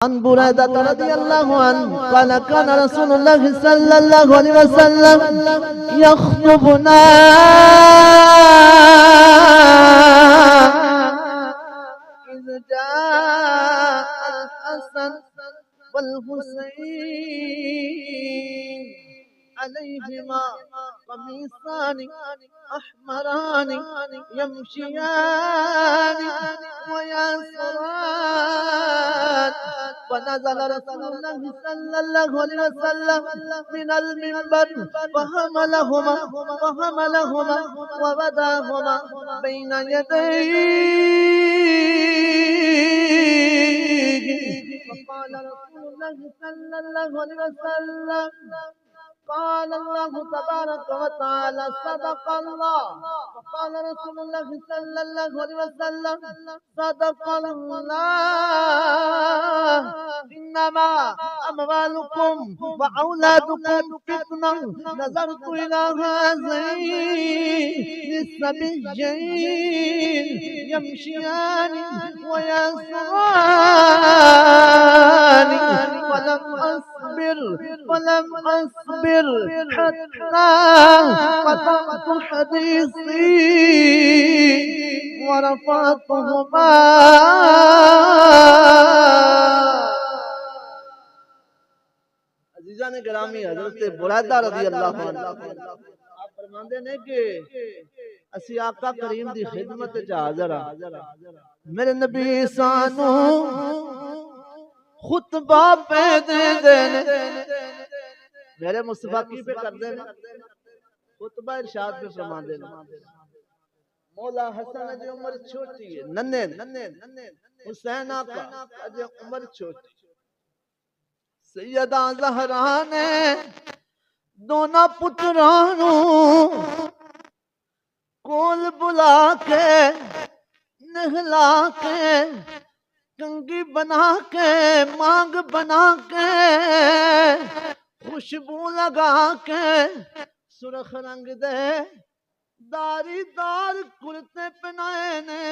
عن بريدة رضي الله عنه قال كان رسول الله صلى الله عليه وسلم يخطبنا إذ جاء الحسن والحسين عليهما قميصان أحمران يمشيان ويسران فنزل رسول الله صلى الله عليه وسلم من المنبر فحملهما ووضعهما بين يديه فقال رسول الله صلى الله عليه وسلم قال الله تبارك وتعالى صدق الله. وقال رسول الله صلى الله عليه وسلم صدق الله. إنما أموالكم وأولادكم فتنة. نظرت إلى هذين الصبيين يمشيان ويسران ولم أصبر حتى قطعت حديثي ورفعتهما. عزیزان گرامی، حضرت بريدہ رضی اللہ عنہ آپ فرماندے نے کہ اسی آقا کریم دی خدمت وچ حاضر ہاں. میرے نبی سانو خطبہ پہ دے دینے. میرے مصطفیٰ کی پہ کر دینے خطبہ ارشاد پہ فرما دینے. مولا حسن اجے عمر چھوٹی ہے، ننے حسین آقا اجے عمر چھوٹی. سیدہ زہرا نے دونوں پترانوں کول بلا کے نہلا کے کنگی بنا کے مانگ بنا کے خوشبو لگا کے سرخ رنگ دے داری دار کرتے پہنائے نے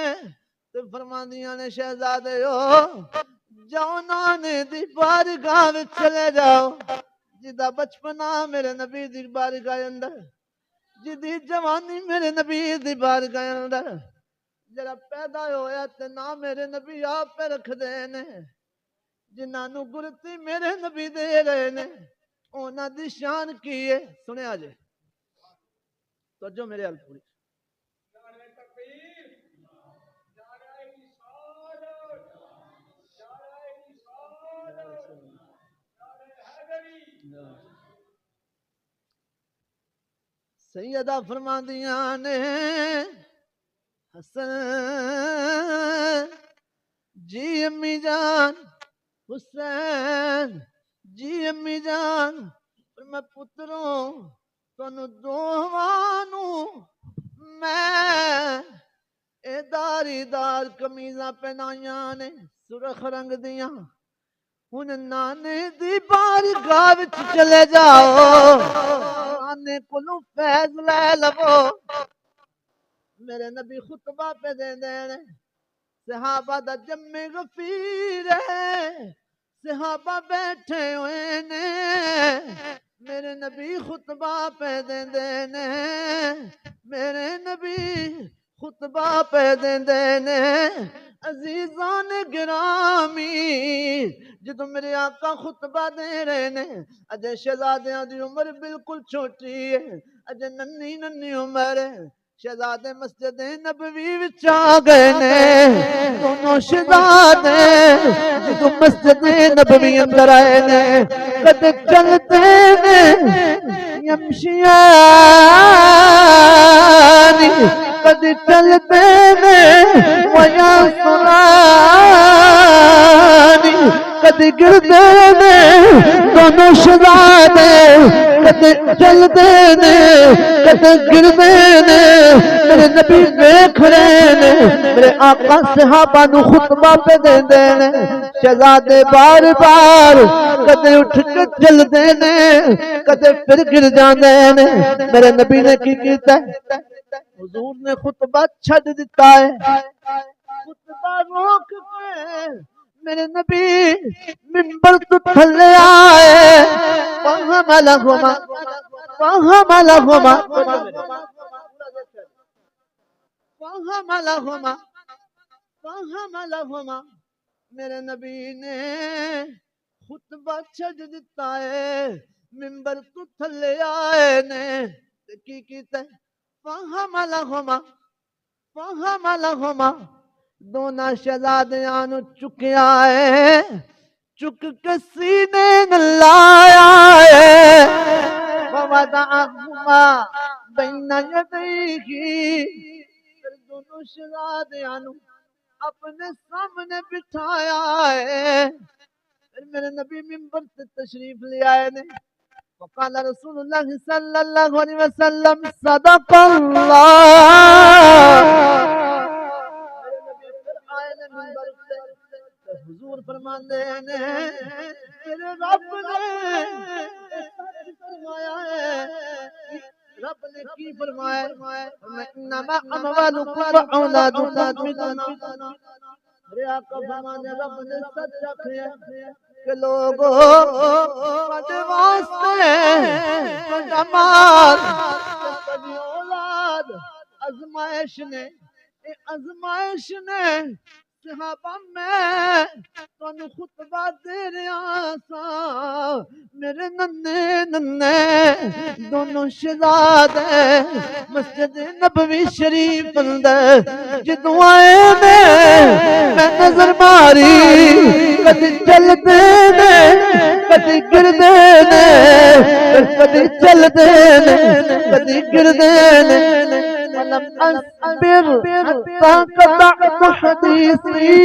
تے فرماندیاں نے شہزادے ہو جاؤ نانے دی بارگاہ وچ چلے جاؤ. جدا بچپنا میرے نبی دی بارگاہ اندر، جدی جوانی میرے نبی دی بارگاہ اندر، جڑا پیدا ہویا تے نا میرے نبی آپ پہ رکھ دے نے، جنہاں نو گرتی میرے نبی دے رہے نے، اونا دی شان کی ہے. سنے آجے تو جو میرے حل پوری سیدہ فرماندیاں نے حسن جی امی جان، حسین جی امی جان، پر میں پتروں تنو دوانوں میں اے داری دار کمیزاں پہنائیاں نے سرخ رنگ دیاں. ہن نانے دی بارگاہ وچ چلے جاؤ، نانے کولوں فیض لے لو. میرے نبی خطبہ پہ دے دینے. صحابہ دا جمع غفیر ہے، صحابہ بیٹھے ہوئے نے. میرے نبی خطبہ پہ دے دینے، میرے نبی خطبہ پہ دے دینے. عزیزان گرامی، جدو میرے آقا خطبہ دے رہے نے، اجے شہزادیاں دی عمر بالکل چھوٹی ہے، اجے ننی عمر ہے. شہزادے مسجد نبوی وچ آ گئے نے. دونوں شہزادے جدو مسجد نبوی اندر آئے نے، قد چلتے نے یمشیان، قد چلتے نے ویسران، قد گردے نے دونوں شہزادے، قد چلتے نے قد گردے نے. میرے نبی دیکھ رہے نے، میرے آقا صحابہ نو خطبہ پہ دے دینے. شہزادے بار بار کدے اٹھ کے چل دینے، کدے پھر گر جانے نے. میرے نبی نے کی کیتا ہے؟ حضور نے خطبہ چھڈ دیتا ہے. خطبہ روک کے میرے نبی منبر تو تھلے آئے وحملہما وحملہما وحملہما وحملہما میرے نبی نے خطبہ چھج دیتا ہے منبر تو تھلے آئے نے کی کیتا ہے وحملہما وحملہما دونوں شہزادیاں نو چکیا ہے چک کے سینے نال لایا ہے ووضعہما بین یدیہ پھر دونوں شہزادیاں نو اپنے سامنے بٹھایا ہے پھر میرے نبی منبر سے تشریف لے آئے نے وقال رسول اللہ صلی اللہ علیہ وسلم صدق اللہ حضور فرماندے نے میرے رب نے فرمایا ہے رب نے کی فرمایا انما اموالکم واولادکم فتنہ میرے آقا فرمانے رب نے سچ رکھا کہ لوگوں بڑے واسطے بڑا مال بڑی اولاد ازمائش نے ازمائش نے صحابہ میں تانوں خطبہ دے رہا سا میرے ننے ننے دونوں شہزادے مسجد نبوی شریف اندر جدوں آئے نے میں نظر ماری کدی چلدے نے کدی گردے نے کدی چلدے نے کدی گردے نے ولم أصبر حتى قطعت حديثي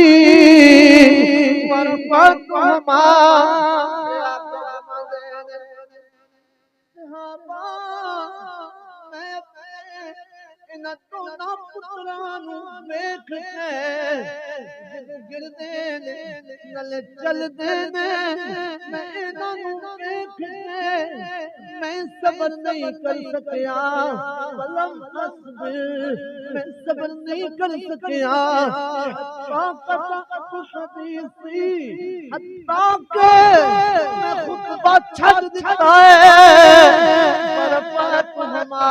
ورفعتهما انہاں دونوں پتراں نوں ویکھ کے گردے نے نال چلدے نے میں انہاں نوں ویکھ کے میں صبر نہیں کر سکیا ولم اصبر میں صبر نہیں کر سکیا قطعت حدیثی حتیٰ کہ میں خطبہ چھڈ دیتا ہے ورفعتهما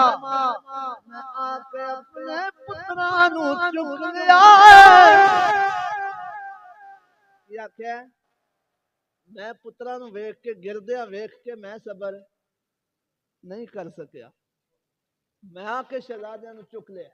میں آ کے اپنے پتراں نوں چک لیا کیا کہ میں پتراں نوں ویکھ کے گردیاں ویکھ کے میں صبر نہیں کر سکیا میں آ کے شہزادیاں نوں چک لیا